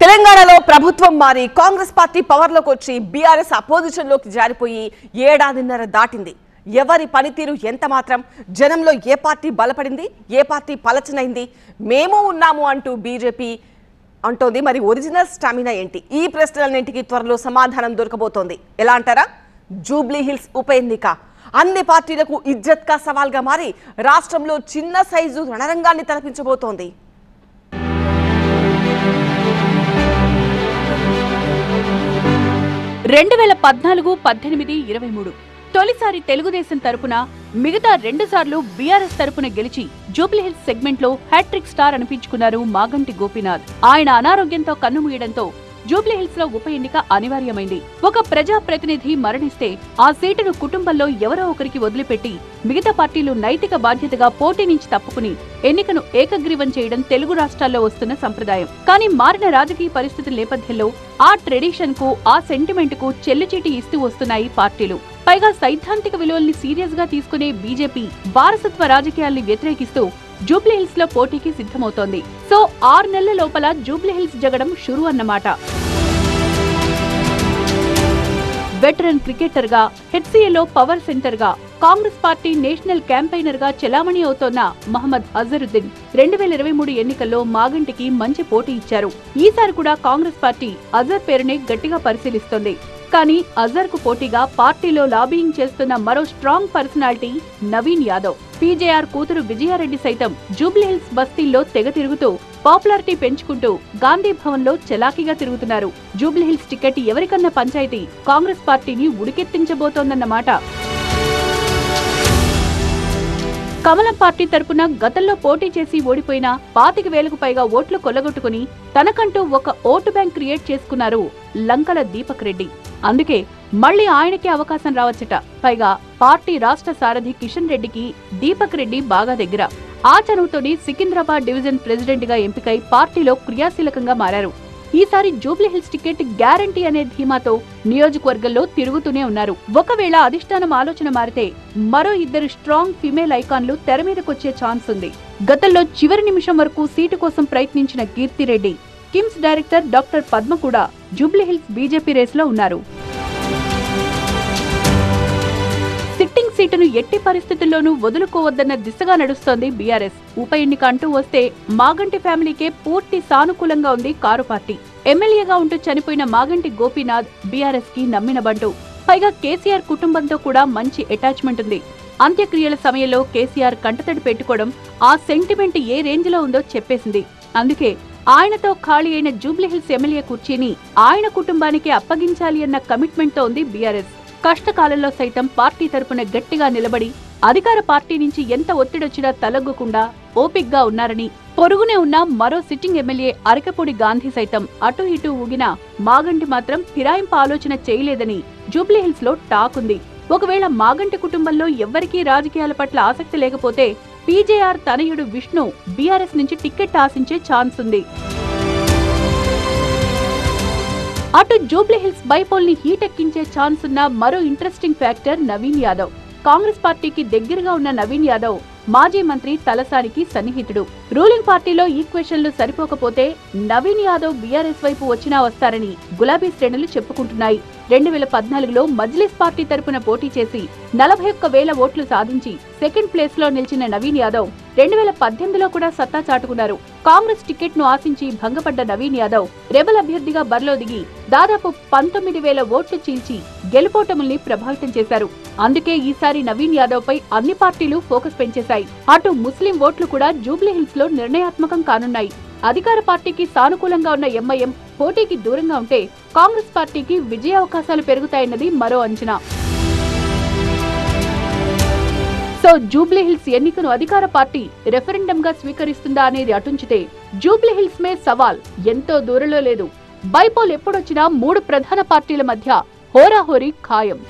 తెలంగాణలో ప్రభుత్వం మారి కాంగ్రెస్ పార్టీ పవర్లోకి వచ్చి బీఆర్ఎస్ అపోజిషన్లోకి జారిపోయి ఏడాదిన్నర దాటింది. ఎవరి పనితీరు ఎంత మాత్రం, జనంలో ఏ పార్టీ బలపడింది, ఏ పార్టీ పలచనైంది, మేము ఉన్నాము అంటూ బీజేపీ అంటోంది. మరి ఒరిజినల్ స్టామినా ఏంటి? ఈ ప్రశ్నలన్నింటికి త్వరలో సమాధానం దొరకబోతోంది. ఎలా అంటారా? జూబ్లీ హిల్స్ ఉప ఎన్నిక అన్ని పార్టీలకు ఇజ్జత్ కా సవాల్గా మారి రాష్ట్రంలో చిన్న సైజు రణరంగాన్ని తలపించబోతోంది. రెండు 2014-18-23 తొలిసారి తెలుగుదేశం తరపున, మిగతా 2 సార్లు బీఆర్ఎస్ తరపున గెలిచి జూబ్లీహిల్స్ సెగ్మెంట్ లో హ్యాట్రిక్ స్టార్ అనిపించుకున్నారు మాగంటి గోపీనాథ్. ఆయన అనారోగ్యంతో కన్నుమూయడంతో జూబ్లీహిల్స్ లో ఉప ఎన్నిక అనివార్యమైంది. ఒక ప్రజా ప్రతినిధి మరణిస్తే ఆ సీటును కుటుంబంలో ఎవరో ఒకరికి వదిలిపెట్టి మిగతా పార్టీలు నైతిక బాధ్యతగా పోటీ నుంచి తప్పుకుని ఎన్నికను ఏకగ్రీవం చేయడం తెలుగు రాష్ట్రాల్లో వస్తున్న సంప్రదాయం. కానీ మారిన రాజకీయ పరిస్థితుల నేపథ్యంలో ఆ ట్రెడిషన్ కు, ఆ సెంటిమెంట్ కు చెల్లుచీటి ఇస్తూ వస్తున్నాయి పార్టీలు. పైగా సైద్ధాంతిక విలువల్ని సీరియస్ గా తీసుకునే బీజేపీ వారసత్వ రాజకీయాల్ని వ్యతిరేకిస్తూ జూబ్లీహిల్స్ లో పోటీకి సిద్ధమవుతోంది. సో 6 నెలల లోపల జూబ్లీహిల్స్ జగడం షురు అన్నమాట. వెటరన్ క్రికెటర్ గా, హెచ్సీఏలో పవర్ సెంటర్ గా, కాంగ్రెస్ పార్టీ నేషనల్ క్యాంపెయినర్ గా చెలామణి అవుతోన్న మహమ్మద్ అజరుద్దీన్ 2023 ఎన్నికల్లో మాగంటికి మంచి పోటీ ఇచ్చారు. ఈసారి కూడా కాంగ్రెస్ పార్టీ అజర్ పేరునే గట్టిగా పరిశీలిస్తోంది. కానీ అజర్ కు పోటీగా పార్టీలో లాబియింగ్ చేస్తున్న మరో strong personality Naveen Yadav. PJR కూతురు విజయారెడ్డి సైతం జూబ్లీహిల్స్ బస్తీల్లో తెగ తిరుగుతూ పాపులారిటీ పెంచుకుంటూ గాంధీ భవన్ లో చలాకీగా తిరుగుతున్నారు. జూబ్లీహిల్స్ టికెట్ ఎవరికన్నా పంచాయతీ కాంగ్రెస్ పార్టీని ఉడికెత్తించబోతోందన్నమాట. కమలం పార్టీ తరపున గతంలో పోటీ చేసి ఓడిపోయిన 25,000కు పైగా ఓట్లు కొల్లగొట్టుకుని తనకంటూ ఒక ఓటు బ్యాంక్ క్రియేట్ చేసుకున్నారు లంకల దీపక్ రెడ్డి. అందుకే మళ్లీ ఆయనకే అవకాశం రావచ్చట. పైగా పార్టీ రాష్ట్ర సారథి కిషన్ రెడ్డికి దీపక్ రెడ్డి బాగా దగ్గర. ఆ చనువుతోని సికింద్రాబాద్ డివిజన్ ప్రెసిడెంట్ గా ఎంపికై పార్టీలో క్రియాశీలకంగా మారారు. ఈసారి జూబ్లీహిల్స్ టికెట్ గ్యారంటీ అనే ధీమాతో నియోజకవర్గంలో తిరుగుతూనే ఉన్నారు. ఒకవేళ అధిష్టానం ఆలోచన మారితే మరో 2 స్ట్రాంగ్ ఫిమేల్ ఐకాన్లు తెర మీదకొచ్చే ఛాన్స్ ఉంది. గతంలో చివరి నిమిషం వరకు సీటు కోసం ప్రయత్నించిన కీర్తిరెడ్డి, కిమ్స్ డైరెక్టర్ డాక్టర్ పద్మ కూడా జూబ్లీహిల్స్ బీజేపీ రేసులో ఉన్నారు. సిట్టింగ్ సీటును ఎట్టి పరిస్థితుల్లోనూ వదులుకోవద్దన్న దిశగా నడుస్తోంది బీఆర్ఎస్. ఉప ఎన్నిక అంటూ వస్తే మాగంటి ఫ్యామిలీకే పూర్తి సానుకూలంగా ఉంది కారు పార్టీ. ఎమ్మెల్యేగా ఉంటూ చనిపోయిన మాగంటి గోపీనాథ్ బీఆర్ఎస్ కి నమ్మిన బంటు. పైగా కేసీఆర్ కుటుంబంతో కూడా మంచి అటాచ్మెంట్ ఉంది. అంత్యక్రియల సమయంలో కేసీఆర్ కంటతడి పెట్టుకోవడం ఆ సెంటిమెంట్ ఏ రేంజ్ లో ఉందో చెప్పేసింది. అందుకే ఆయనతో ఖాళీ అయిన జూబ్లీహిల్స్ ఎమ్మెల్యే కుర్చీని ఆయన కుటుంబానికి అప్పగించాలి అన్న కమిట్మెంట్ తో ఉంది బీఆర్ఎస్. కష్టకాలంలో సైతం పార్టీ తరపున గట్టిగా నిలబడి అధికార పార్టీ నుంచి ఎంత ఒత్తిడొచ్చినా తలగ్గకుండా ఓపిగ్గా ఉన్నారని, పొరుగునే ఉన్న మరో సిట్టింగ్ ఎమ్మెల్యే అరకపూడి గాంధీ సైతం అటు ఇటు ఊగినా మాగంటి మాత్రం ఫిరాయింపు ఆలోచన చేయలేదని జూబ్లీహిల్స్ లో టాక్ ఉంది. ఒకవేళ మాగంటి కుటుంబంలో ఎవ్వరికీ రాజకీయాల పట్ల ఆసక్తి లేకపోతే పీజేఆర్ తనయుడు విష్ణు బీఆర్ఎస్ నుంచి టికెట్ ఆశించే ఛాన్స్ ఉంది. అటు జూబ్లీహిల్స్ బైపోల్ ని హీట్ ఎక్కించే ఛాన్స్ ఉన్న మరో ఇంట్రెస్టింగ్ ఫ్యాక్టర్ నవీన్ యాదవ్. కాంగ్రెస్ పార్టీకి దగ్గరగా ఉన్న నవీన్ యాదవ్ మాజీ మంత్రి తలసానికి సన్నిహితుడు. రూలింగ్ పార్టీలో ఈక్వేషన్లు సరిపోకపోతే నవీన్ యాదవ్ బీఆర్ఎస్ వైపు వచ్చినా వస్తారని గులాబీ శ్రేణులు చెప్పుకుంటున్నాయి. 2014లో మజ్లిస్ పార్టీ తరపున పోటీ చేసి 41,000 ఓట్లు సాధించి సెకండ్ ప్లేస్ లో నిలిచిన నవీన్ యాదవ్ 2018లో కూడా సత్తా చాటుకున్నారు. కాంగ్రెస్ టికెట్ ను ఆశించి భంగపడ్డ నవీన్ యాదవ్ రెబల్ అభ్యర్థిగా బరిలో దిగి దాదాపు 19,000 ఓట్లు చీల్చి గెలుపోటముల్ని ప్రభావితం చేశారు. అందుకే ఈసారి నవీన్ యాదవ్ పై అన్ని పార్టీలు ఫోకస్ పెంచేశాయి. అటు ముస్లిం ఓట్లు కూడా జూబ్లీహిల్స్ లో నిర్ణయాత్మకం కానున్నాయి. అధికార పార్టీకి సానుకూలంగా ఉన్న ఎంఐఎం పోటీకి దూరంగా ఉంటే కాంగ్రెస్ పార్టీకి విజయ అవకాశాలు పెరుగుతాయన్నది మరో అంచనా. సో జూబ్లీహిల్స్ ఎన్నికను అధికార పార్టీ రెఫరెండం గా స్వీకరిస్తుందా అనేది అటుంచితే జూబ్లీహిల్స్ మే సవాల్ ఎంతో దూరంలో లేదు. బైపోల్ ఎప్పుడొచ్చినా 3 ప్రధాన పార్టీల మధ్య హోరాహోరీ ఖాయం.